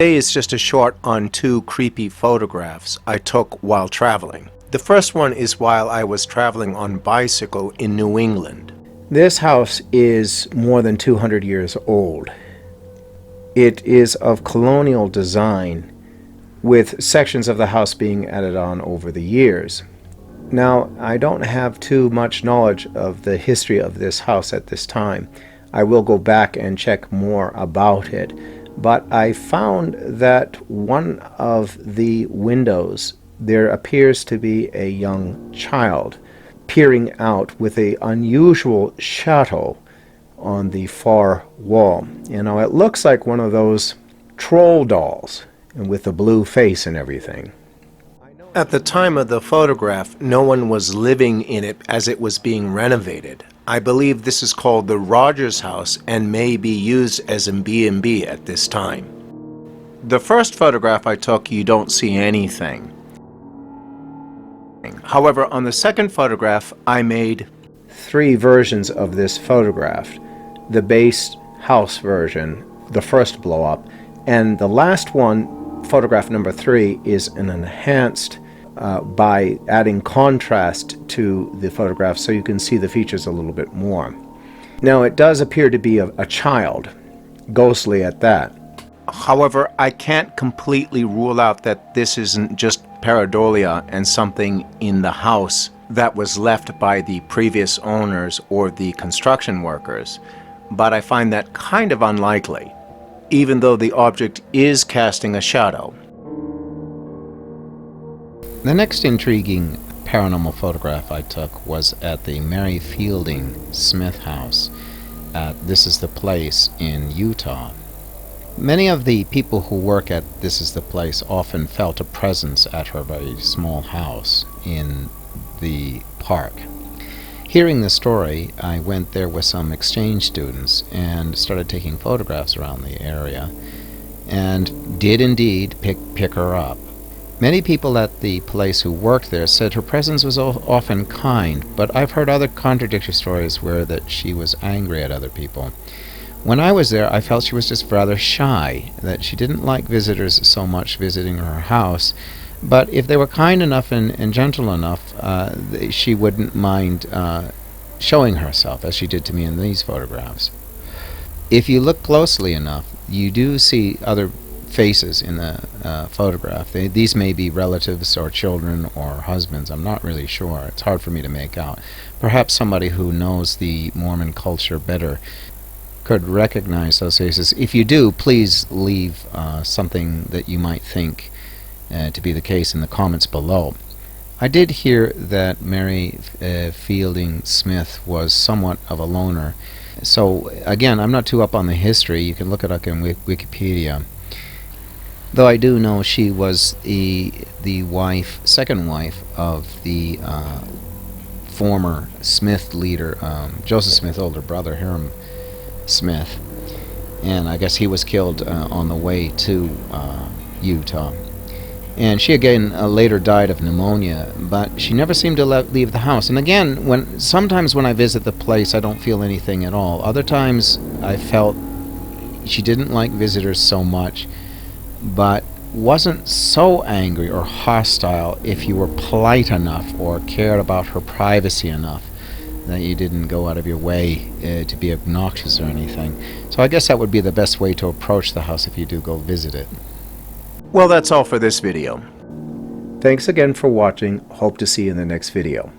Today is just a short on two creepy photographs I took while traveling. The first one is while I was traveling on bicycle in New England. This house is more than 200 years old. It is of colonial design, with sections of the house being added on over the years. Now, I don't have too much knowledge of the history of this house at this time. I will go back and check more about it. But I found that one of the windows, there appears to be a young child peering out with an unusual shadow on the far wall. You know, it looks like one of those troll dolls, and with a blue face and everything. At the time of the photograph, no one was living in it as it was being renovated. I believe this is called the Rogers House and may be used as a B&B at this time. The first photograph I took, you don't see anything. However, on the second photograph, I made three versions of this photograph. The base house version, the first blow up, and the last one, photograph number 3, is an enhanced by adding contrast to the photograph so you can see the features a little bit more. Now, it does appear to be a child, ghostly at that. However, I can't completely rule out that this isn't just pareidolia and something in the house that was left by the previous owners or the construction workers, but I find that kind of unlikely, even though the object is casting a shadow. The next intriguing paranormal photograph I took was at the Mary Fielding Smith house at This Is the Place in Utah. Many of the people who work at This Is the Place often felt a presence at her very small house in the park. Hearing the story, I went there with some exchange students and started taking photographs around the area, and did indeed pick her up. Many people at the place who worked there said her presence was often kind, but I've heard other contradictory stories where that she was angry at other people. When I was there, I felt she was just rather shy, that she didn't like visitors so much visiting her house, but if they were kind enough and gentle enough, she wouldn't mind showing herself, as she did to me in these photographs. If you look closely enough, you do see other faces in the photograph. These may be relatives or children or husbands. I'm not really sure. It's hard for me to make out. Perhaps somebody who knows the Mormon culture better could recognize those faces. If you do, please leave something that you might think to be the case in the comments below. I did hear that Mary Fielding Smith was somewhat of a loner. So again, I'm not too up on the history. You can look it up in Wikipedia. Though I do know she was the second wife of the former Smith leader, Joseph Smith's older brother, Hiram Smith, and I guess he was killed on the way to Utah. And she again later died of pneumonia, but she never seemed to leave the house. And again, sometimes when I visit the place, I don't feel anything at all. Other times, I felt she didn't like visitors so much, but wasn't so angry or hostile if you were polite enough or cared about her privacy enough that you didn't go out of your way to be obnoxious or anything. So I guess that would be the best way to approach the house if you do go visit it. Well, that's all for this video. Thanks again for watching. Hope to see you in the next video.